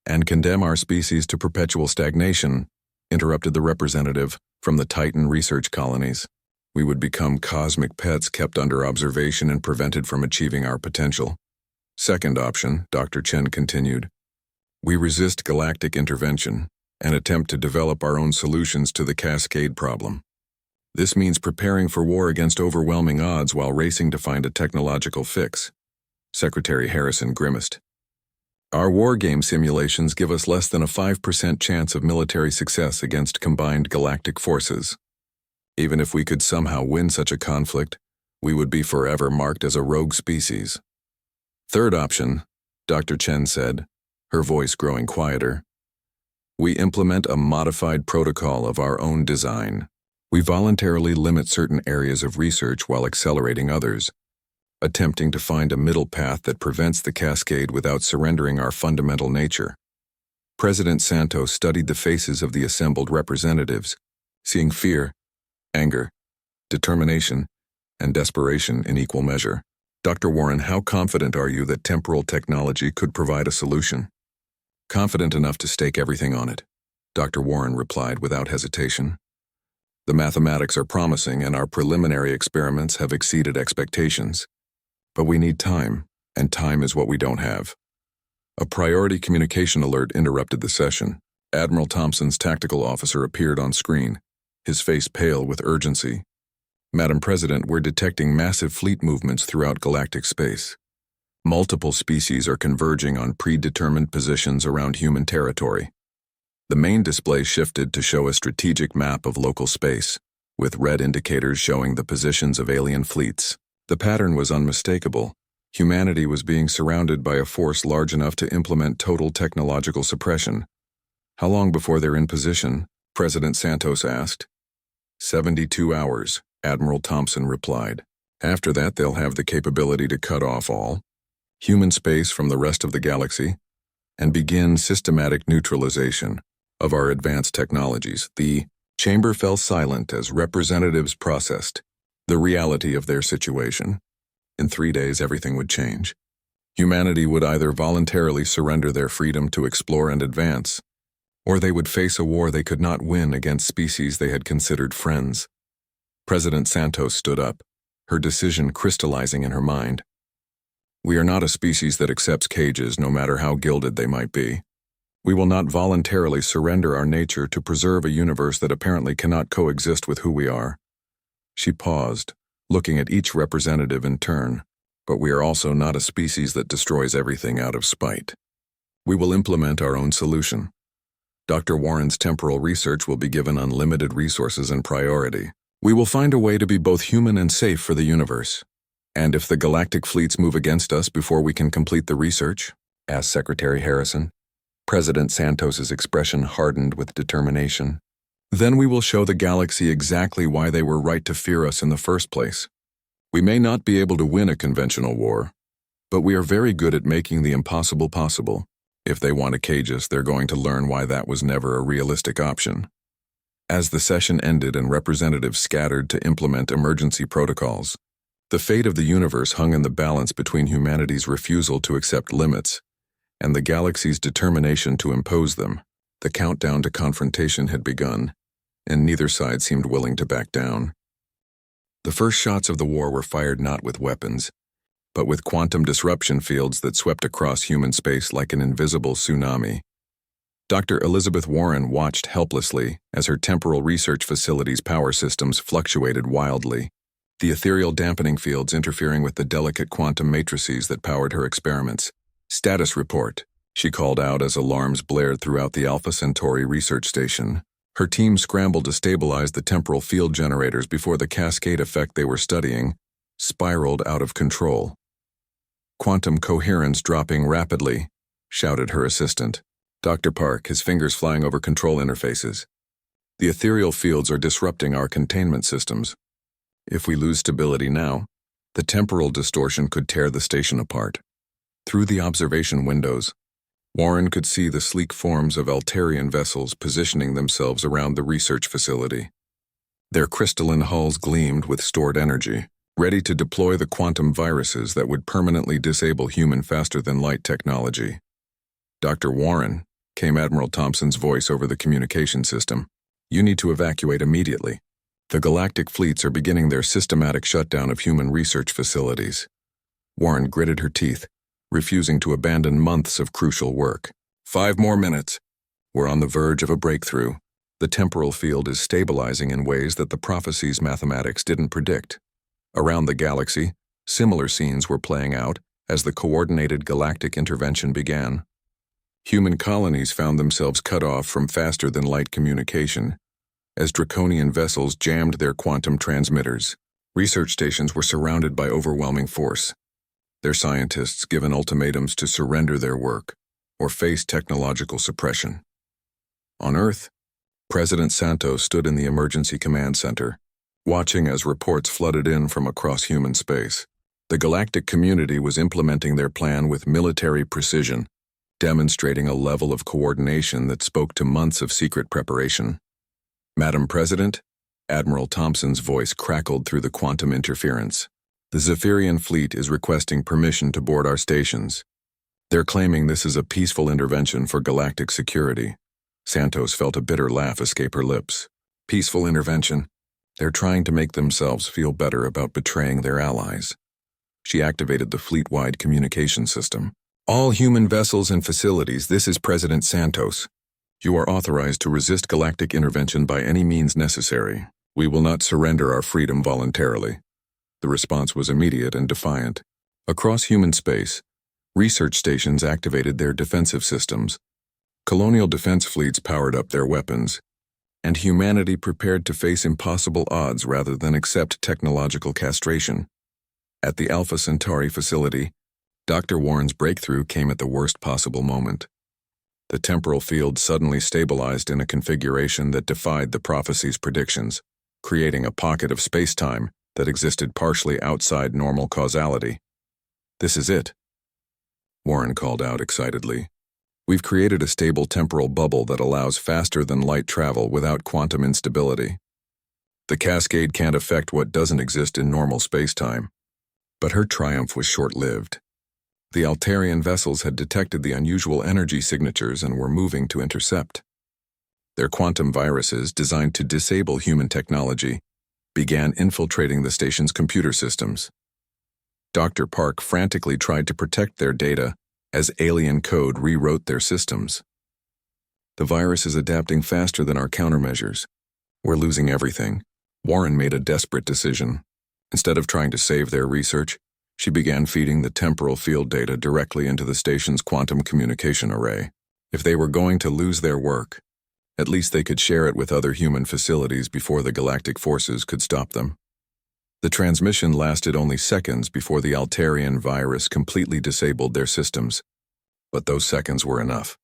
and condemn our species to perpetual stagnation, interrupted the representative from the Titan research colonies. We would become cosmic pets kept under observation and prevented from achieving our potential. Second option, Dr. Chen continued. We resist galactic intervention and attempt to develop our own solutions to the cascade problem. This means preparing for war against overwhelming odds while racing to find a technological fix. Secretary Harrison grimaced. Our war game simulations give us less than a 5% chance of military success against combined galactic forces. Even if we could somehow win such a conflict, we would be forever marked as a rogue species. Third option, Dr. Chen said, her voice growing quieter. We implement a modified protocol of our own design. We voluntarily limit certain areas of research while accelerating others, attempting to find a middle path that prevents the cascade without surrendering our fundamental nature. President Santos studied the faces of the assembled representatives, seeing fear, anger, determination, and desperation in equal measure. Dr. Warren, how confident are you that temporal technology could provide a solution? Confident enough to stake everything on it, Dr. Warren replied without hesitation. The mathematics are promising and our preliminary experiments have exceeded expectations. But we need time, and time is what we don't have. A priority communication alert interrupted the session. Admiral Thompson's tactical officer appeared on screen, his face pale with urgency. Madam President, we're detecting massive fleet movements throughout galactic space. Multiple species are converging on predetermined positions around human territory. The main display shifted to show a strategic map of local space, with red indicators showing the positions of alien fleets. The pattern was unmistakable. Humanity was being surrounded by a force large enough to implement total technological suppression. How long before they're in position? President Santos asked. 72 hours, Admiral Thompson replied. After that, they'll have the capability to cut off all human space from the rest of the galaxy and begin systematic neutralization of our advanced technologies. The chamber fell silent as representatives processed the reality of their situation. In 3 days, everything would change. Humanity would either voluntarily surrender their freedom to explore and advance, or they would face a war they could not win against species they had considered friends. President Santos stood up, her decision crystallizing in her mind. We are not a species that accepts cages, no matter how gilded they might be. We will not voluntarily surrender our nature to preserve a universe that apparently cannot coexist with who we are. She paused, looking at each representative in turn, but we are also not a species that destroys everything out of spite. We will implement our own solution. Dr. Warren's temporal research will be given unlimited resources and priority. We will find a way to be both human and safe for the universe. And if the galactic fleets move against us before we can complete the research? Asked Secretary Harrison. President Santos's expression hardened with determination. Then we will show the galaxy exactly why they were right to fear us in the first place. We may not be able to win a conventional war, but we are very good at making the impossible possible. If they want to cage us, they're going to learn why that was never a realistic option. As the session ended and representatives scattered to implement emergency protocols, the fate of the universe hung in the balance between humanity's refusal to accept limits and the galaxy's determination to impose them. The countdown to confrontation had begun, and neither side seemed willing to back down. The first shots of the war were fired not with weapons, but with quantum disruption fields that swept across human space like an invisible tsunami. Dr. Elizabeth Warren watched helplessly as her temporal research facility's power systems fluctuated wildly, the ethereal dampening fields interfering with the delicate quantum matrices that powered her experiments. "Status report," she called out as alarms blared throughout the Alpha Centauri research station. Her team scrambled to stabilize the temporal field generators before the cascade effect they were studying spiraled out of control. "Quantum coherence dropping rapidly," shouted her assistant, Dr. Park, his fingers flying over control interfaces. "The ethereal fields are disrupting our containment systems. If we lose stability now, the temporal distortion could tear the station apart." Through the observation windows, Warren could see the sleek forms of Altarian vessels positioning themselves around the research facility. Their crystalline hulls gleamed with stored energy, ready to deploy the quantum viruses that would permanently disable human faster-than-light technology. "Dr. Warren," came Admiral Thompson's voice over the communication system, "you need to evacuate immediately. The galactic fleets are beginning their systematic shutdown of human research facilities." Warren gritted her teeth, refusing to abandon months of crucial work. "5 more minutes. We're on the verge of a breakthrough. The temporal field is stabilizing in ways that the prophecy's mathematics didn't predict." Around the galaxy, similar scenes were playing out as the coordinated galactic intervention began. Human colonies found themselves cut off from faster-than-light communication as draconian vessels jammed their quantum transmitters. Research stations were surrounded by overwhelming force, their scientists given ultimatums to surrender their work or face technological suppression. On Earth, President Santos stood in the Emergency Command Center, watching as reports flooded in from across human space. The galactic community was implementing their plan with military precision, demonstrating a level of coordination that spoke to months of secret preparation. "Madam President," Admiral Thompson's voice crackled through the quantum interference. "The Zephyrian fleet is requesting permission to board our stations. They're claiming this is a peaceful intervention for galactic security." Santos felt a bitter laugh escape her lips. "Peaceful intervention? They're trying to make themselves feel better about betraying their allies." She activated the fleet-wide communication system. "All human vessels and facilities, this is President Santos. You are authorized to resist galactic intervention by any means necessary. We will not surrender our freedom voluntarily." The response was immediate and defiant. Across human space, research stations activated their defensive systems. Colonial defense fleets powered up their weapons, and humanity prepared to face impossible odds rather than accept technological castration. At the Alpha Centauri facility, Dr. Warren's breakthrough came at the worst possible moment. The temporal field suddenly stabilized in a configuration that defied the prophecy's predictions, creating a pocket of space-time that existed partially outside normal causality. "This is it," Warren called out excitedly. "We've created a stable temporal bubble that allows faster-than-light travel without quantum instability. The cascade can't affect what doesn't exist in normal space-time." But her triumph was short-lived. The Altarian vessels had detected the unusual energy signatures and were moving to intercept. Their quantum viruses, designed to disable human technology, began infiltrating the station's computer systems. Dr. Park frantically tried to protect their data as alien code rewrote their systems. "The virus is adapting faster than our countermeasures. We're losing everything." Warren made a desperate decision. Instead of trying to save their research, she began feeding the temporal field data directly into the station's quantum communication array. If they were going to lose their work, at least they could share it with other human facilities before the galactic forces could stop them. The transmission lasted only seconds before the Altarian virus completely disabled their systems. But those seconds were enough.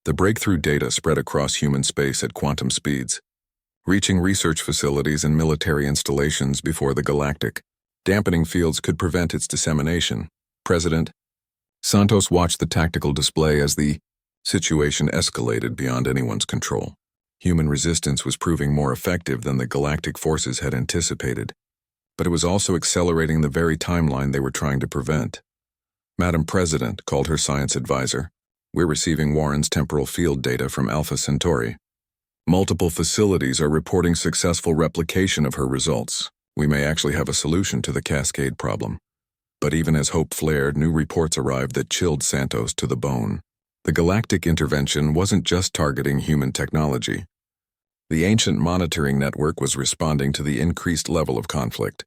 The breakthrough data spread across human space at quantum speeds, reaching research facilities and military installations before the galactic dampening fields could prevent its dissemination. President Santos watched the tactical display as the Situation escalated beyond anyone's control. Human resistance was proving more effective than the galactic forces had anticipated, but it was also accelerating the very timeline they were trying to prevent. Madam President, called her science advisor, we're receiving Warren's temporal field data from Alpha Centauri. Multiple facilities are reporting successful replication of her results. We may actually have a solution to the cascade problem. But even as hope flared, new reports arrived that chilled Santos to the bone. The galactic intervention wasn't just targeting human technology. The ancient monitoring network was responding to the increased level of conflict,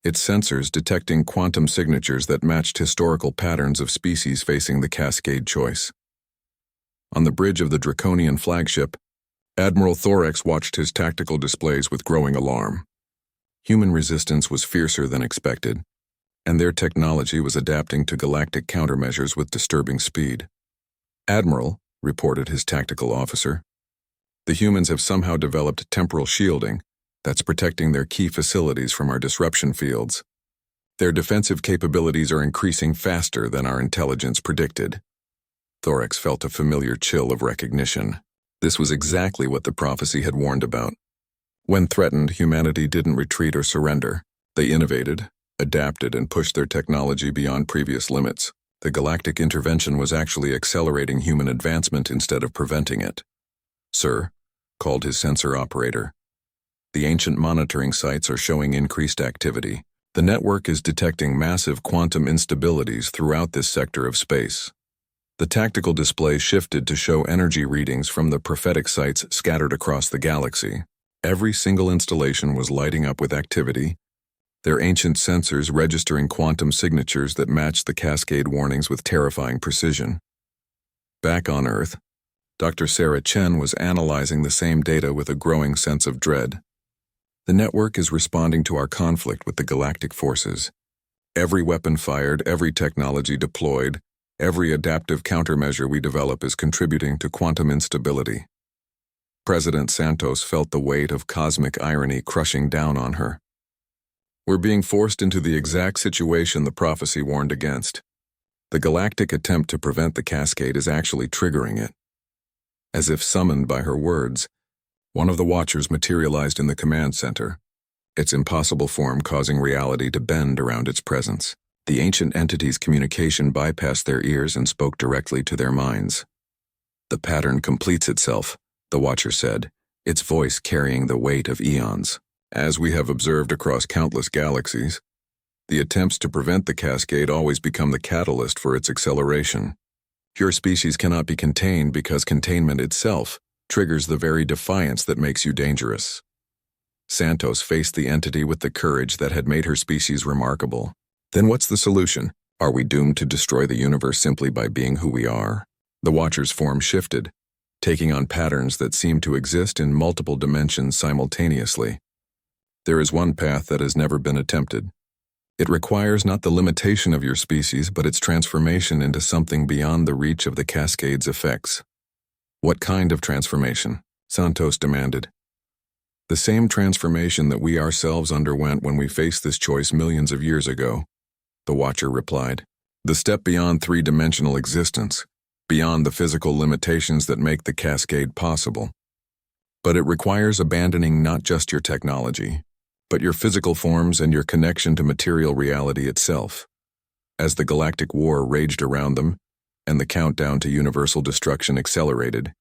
its sensors detecting quantum signatures that matched historical patterns of species facing the cascade choice. On the bridge of the Draconian flagship, Admiral Thorax watched his tactical displays with growing alarm. Human resistance was fiercer than expected, and their technology was adapting to galactic countermeasures with disturbing speed. Admiral, reported his tactical officer, the humans have somehow developed temporal shielding that's protecting their key facilities from our disruption fields. Their defensive capabilities are increasing faster than our intelligence predicted. Thorax felt a familiar chill of recognition. This was exactly what the prophecy had warned about. When threatened, humanity didn't retreat or surrender. They innovated, adapted, and pushed their technology beyond previous limits. The galactic intervention was actually accelerating human advancement instead of preventing it. Sir, called his sensor operator. The ancient monitoring sites are showing increased activity. The network is detecting massive quantum instabilities throughout this sector of space. The tactical display shifted to show energy readings from the prophetic sites scattered across the galaxy. Every single installation was lighting up with activity, their ancient sensors registering quantum signatures that matched the cascade warnings with terrifying precision. Back on Earth, Dr. Sarah Chen was analyzing the same data with a growing sense of dread. The network is responding to our conflict with the galactic forces. Every weapon fired, every technology deployed, every adaptive countermeasure we develop is contributing to quantum instability. President Santos felt the weight of cosmic irony crushing down on her. We're being forced into the exact situation the prophecy warned against. The galactic attempt to prevent the cascade is actually triggering it. As if summoned by her words, one of the Watchers materialized in the command center, its impossible form causing reality to bend around its presence. The ancient entity's communication bypassed their ears and spoke directly to their minds. The pattern completes itself, the Watcher said, its voice carrying the weight of eons. As we have observed across countless galaxies, the attempts to prevent the cascade always become the catalyst for its acceleration. Your species cannot be contained because containment itself triggers the very defiance that makes you dangerous. Santos faced the entity with the courage that had made her species remarkable. Then what's the solution? Are we doomed to destroy the universe simply by being who we are? The Watcher's form shifted, taking on patterns that seemed to exist in multiple dimensions simultaneously. There is one path that has never been attempted. It requires not the limitation of your species, but its transformation into something beyond the reach of the cascade's effects. What kind of transformation? Santos demanded. The same transformation that we ourselves underwent when we faced this choice millions of years ago, the Watcher replied. The step beyond three-dimensional existence, beyond the physical limitations that make the cascade possible. But it requires abandoning not just your technology, but your physical forms and your connection to material reality itself. As the galactic war raged around them, and the countdown to universal destruction accelerated,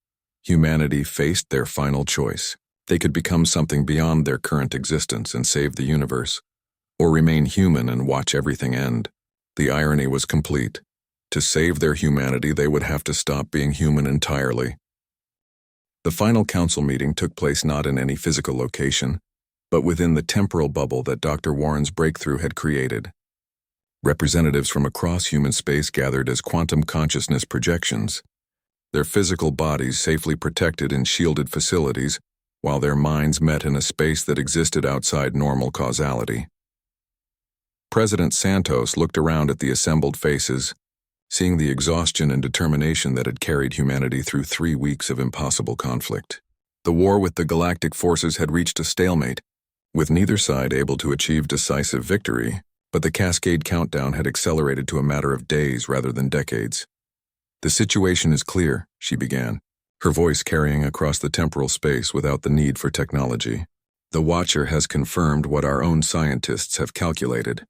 humanity faced their final choice. They could become something beyond their current existence and save the universe, or remain human and watch everything end. The irony was complete. To save their humanity, they would have to stop being human entirely. The final council meeting took place not in any physical location, but within the temporal bubble that Dr. Warren's breakthrough had created. Representatives from across human space gathered as quantum consciousness projections, their physical bodies safely protected in shielded facilities, while their minds met in a space that existed outside normal causality. President Santos looked around at the assembled faces, seeing the exhaustion and determination that had carried humanity through 3 weeks of impossible conflict. The war with the galactic forces had reached a stalemate, with neither side able to achieve decisive victory, but the cascade countdown had accelerated to a matter of days rather than decades. "The situation is clear," she began, her voice carrying across the temporal space without the need for technology. "The Watcher has confirmed what our own scientists have calculated.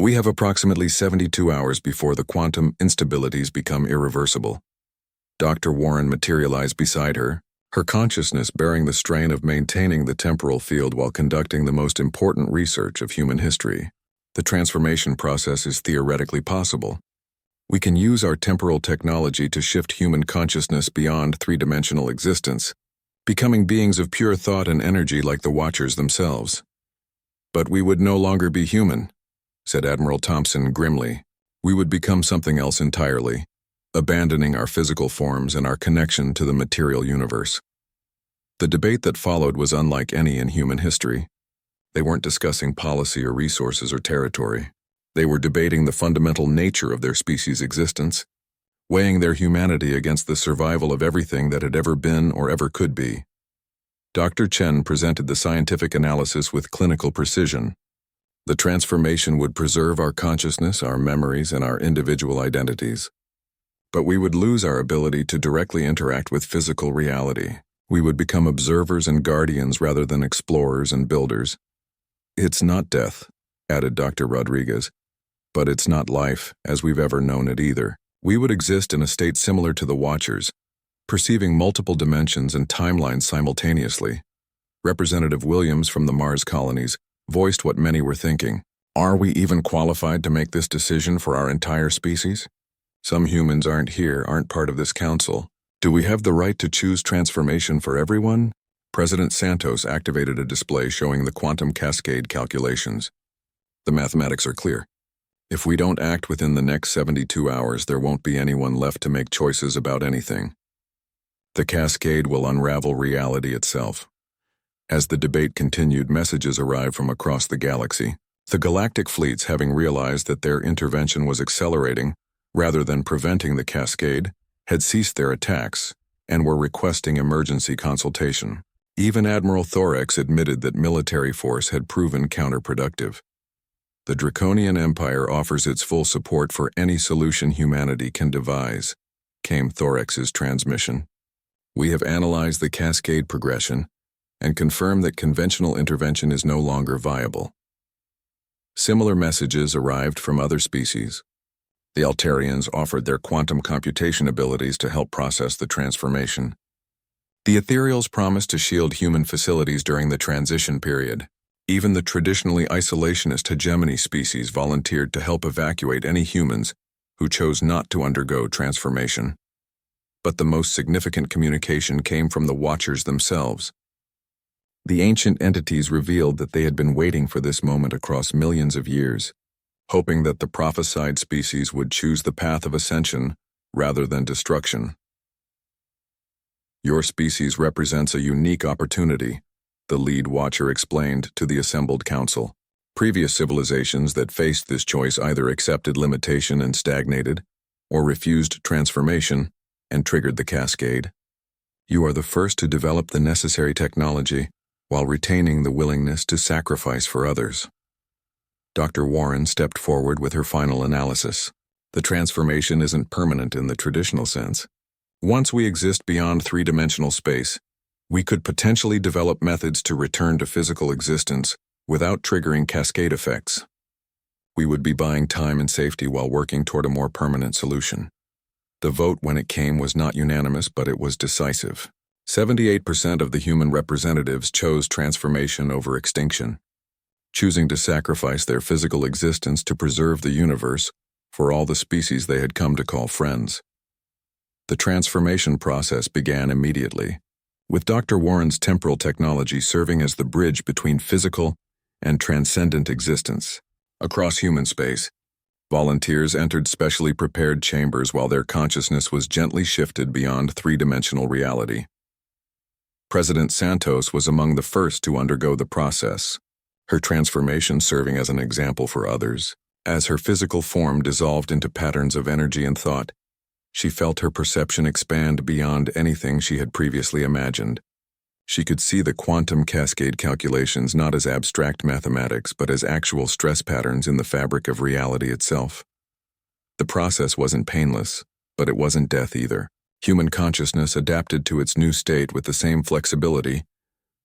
We have approximately 72 hours before the quantum instabilities become irreversible." Dr. Warren materialized beside her, her consciousness bearing the strain of maintaining the temporal field while conducting the most important research of human history. "The transformation process is theoretically possible. We can use our temporal technology to shift human consciousness beyond three-dimensional existence, becoming beings of pure thought and energy like the Watchers themselves." "But we would no longer be human," said Admiral Thompson grimly. "We would become something else entirely, abandoning our physical forms and our connection to the material universe." The debate that followed was unlike any in human history. They weren't discussing policy or resources or territory. They were debating the fundamental nature of their species' existence, weighing their humanity against the survival of everything that had ever been or ever could be. Dr. Chen presented the scientific analysis with clinical precision. The transformation would preserve our consciousness, our memories, and our individual identities. But we would lose our ability to directly interact with physical reality. We would become observers and guardians rather than explorers and builders. "It's not death," added Dr. Rodriguez, "but it's not life as we've ever known it either. We would exist in a state similar to the Watchers, perceiving multiple dimensions and timelines simultaneously." Representative Williams from the Mars colonies voiced what many were thinking. "Are we even qualified to make this decision for our entire species? Some humans aren't part of this council. Do we have the right to choose transformation for everyone?" President Santos activated a display showing the quantum cascade calculations. "The mathematics are clear. If we don't act within the next 72 hours, there won't be anyone left to make choices about anything. The cascade will unravel reality itself." As the debate continued, messages arrived from across the galaxy. The galactic fleets, having realized that their intervention was accelerating rather than preventing the cascade, had ceased their attacks and were requesting emergency consultation. Even Admiral Thorex admitted that military force had proven counterproductive. "The Draconian Empire offers its full support for any solution humanity can devise," came Thorex's transmission. "We have analyzed the cascade progression and confirmed that conventional intervention is no longer viable." Similar messages arrived from other species. The Altarians offered their quantum computation abilities to help process the transformation. The Ethereals promised to shield human facilities during the transition period. Even the traditionally isolationist hegemony species volunteered to help evacuate any humans who chose not to undergo transformation. But the most significant communication came from the Watchers themselves. The ancient entities revealed that they had been waiting for this moment across millions of years, hoping that the prophesied species would choose the path of ascension rather than destruction. "Your species represents a unique opportunity," the lead Watcher explained to the assembled council. "Previous civilizations that faced this choice either accepted limitation and stagnated, or refused transformation and triggered the cascade. You are the first to develop the necessary technology while retaining the willingness to sacrifice for others." Dr. Warren stepped forward with her final analysis. "The transformation isn't permanent in the traditional sense. Once we exist beyond three-dimensional space, we could potentially develop methods to return to physical existence without triggering cascade effects. We would be buying time and safety while working toward a more permanent solution." The vote when it came was not unanimous, but it was decisive. 78% of the human representatives chose transformation over extinction, choosing to sacrifice their physical existence to preserve the universe for all the species they had come to call friends. The transformation process began immediately, with Dr. Warren's temporal technology serving as the bridge between physical and transcendent existence. Across human space, volunteers entered specially prepared chambers while their consciousness was gently shifted beyond three-dimensional reality. President Santos was among the first to undergo the process, her transformation serving as an example for others. As her physical form dissolved into patterns of energy and thought, she felt her perception expand beyond anything she had previously imagined. She could see the quantum cascade calculations not as abstract mathematics but as actual stress patterns in the fabric of reality itself. The process wasn't painless, But it wasn't death either. Human consciousness adapted to its new state with the same flexibility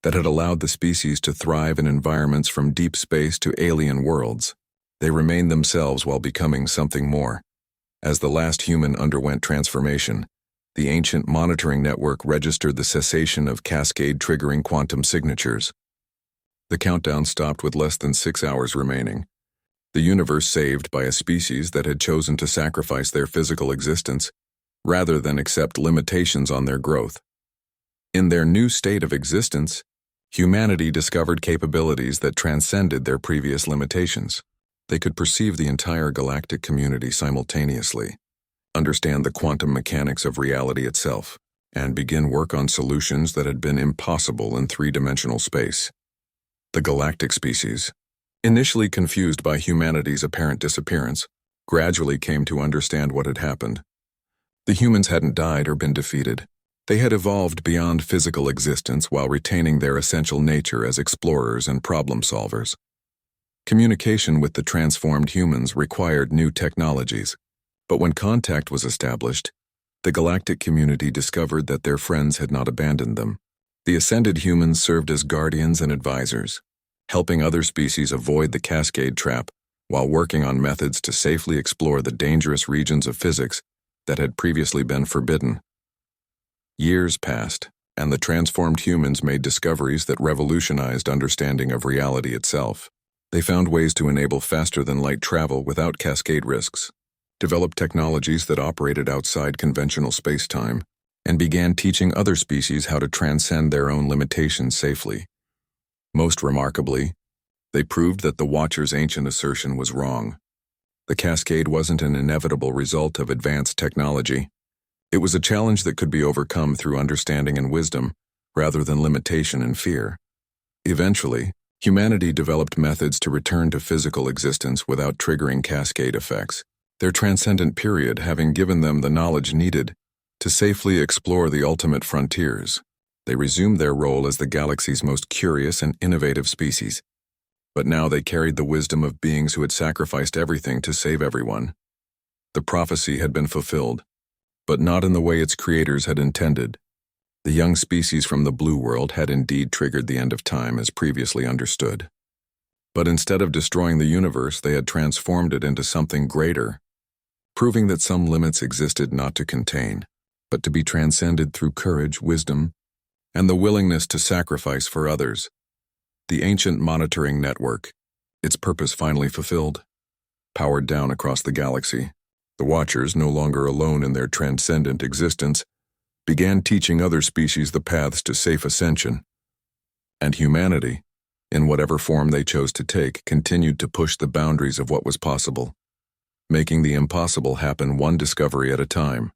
that had allowed the species to thrive in environments from deep space to alien worlds. They remained themselves while becoming something more. As the last human underwent transformation, the ancient monitoring network registered the cessation of cascade-triggering quantum signatures. The countdown stopped with less than 6 hours remaining. The universe saved by a species that had chosen to sacrifice their physical existence rather than accept limitations on their growth. In their new state of existence, humanity discovered capabilities that transcended their previous limitations. They could perceive the entire galactic community simultaneously, understand the quantum mechanics of reality itself, and begin work on solutions that had been impossible in three-dimensional space. The galactic species, initially confused by humanity's apparent disappearance, gradually came to understand what had happened. The humans hadn't died or been defeated. They had evolved beyond physical existence while retaining their essential nature as explorers and problem solvers. Communication with the transformed humans required new technologies, but when contact was established, the galactic community discovered that their friends had not abandoned them. The ascended humans served as guardians and advisors, helping other species avoid the cascade trap while working on methods to safely explore the dangerous regions of physics that had previously been forbidden. Years passed, and the transformed humans made discoveries that revolutionized understanding of reality itself. They found ways to enable faster-than-light travel without cascade risks, developed technologies that operated outside conventional space-time, and began teaching other species how to transcend their own limitations safely. Most remarkably, they proved that the Watcher's ancient assertion was wrong. The cascade wasn't an inevitable result of advanced technology. It was a challenge that could be overcome through understanding and wisdom, rather than limitation and fear. Eventually, humanity developed methods to return to physical existence without triggering cascade effects, their transcendent period having given them the knowledge needed to safely explore the ultimate frontiers. They resumed their role as the galaxy's most curious and innovative species. But now they carried the wisdom of beings who had sacrificed everything to save everyone. The prophecy had been fulfilled, but not in the way its creators had intended. The young species from the blue world had indeed triggered the end of time as previously understood. But instead of destroying the universe, they had transformed it into something greater, proving that some limits existed not to contain, but to be transcended through courage, wisdom, and the willingness to sacrifice for others. The ancient monitoring network, its purpose finally fulfilled, powered down across the galaxy. The Watchers, no longer alone in their transcendent existence, began teaching other species the paths to safe ascension. And humanity, in whatever form they chose to take, continued to push the boundaries of what was possible, making the impossible happen one discovery at a time.